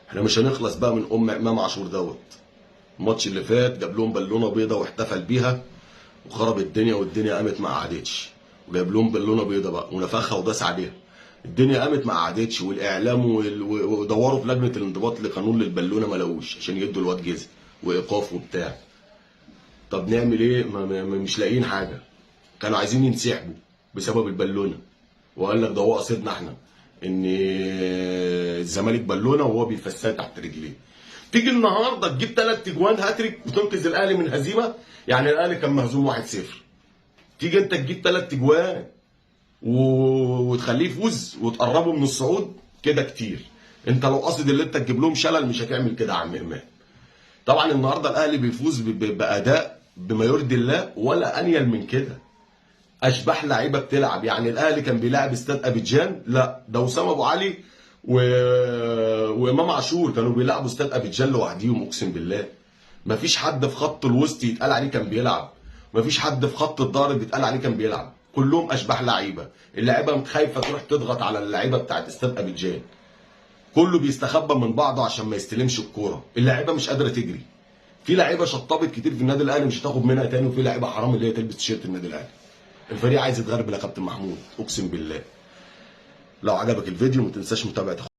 احنا مش هنخلص بقى من امام عاشور دوت. الماتش اللي فات جاب لهم بالونه بيضه واحتفل بيها وخرب الدنيا، والدنيا قامت ما قعدتش، وجايب لهم بالونه بيضه بقى ونفخها وداس عليها. الدنيا قامت ما قعدتش، والاعلام ودوروا في لجنه الانضباط لقانون للبالونه ما لقوش عشان يدوا الواد جزء وايقاف وبتاع. طب نعمل ايه؟ مش لاقيين حاجه. كانوا عايزين ينسحبوا بسبب البالونه، وقال لك ده هو قصدنا احنا ان الزمالك بالونه وهو بيفسها تحت رجليه. تيجي النهارده تجيب 3 اجوان هاتريك وتنقذ الاهلي من هزيمه. يعني الاهلي كان مهزوم 1-0، تيجي انت تجيب 3 اجوان وتخليه يفوز وتقربه من الصعود. كده كتير. انت لو قاصد اللي انت تجيب لهم شلل مش هتعمل كده يا عم امام. طبعا النهارده الاهلي بيفوز باداء بما يرضي الله، ولا انيل من كده. اشباح لعيبه بتلعب. يعني الاهلي كان بيلاعب استاد ابيجان، لا ده وسام ابو علي وامام عاشور كانوا بيلعبوا استاد ابيجان لوحديهم. اقسم بالله مفيش حد في خط الوسط يتقال عليه كان بيلعب، مفيش حد في خط الظهر بيتقال عليه كان بيلعب. كلهم اشباح لعيبه. اللعيبه خايفه تروح تضغط على اللعيبه بتاعت استاد ابيجان. كله بيستخبى من بعضه عشان ما يستلمش الكوره. اللعيبه مش قادره تجري. في لعيبه شطبت كتير في النادي الاهلي مش هتاخد منها تاني، وفي لعيبه حرام اللي هي تلبس تيشيرت النادي الاهلي. الفريق عايز يتغرب يا كابتن محمود. اقسم بالله. لو عجبك الفيديو ما تنساش متابعه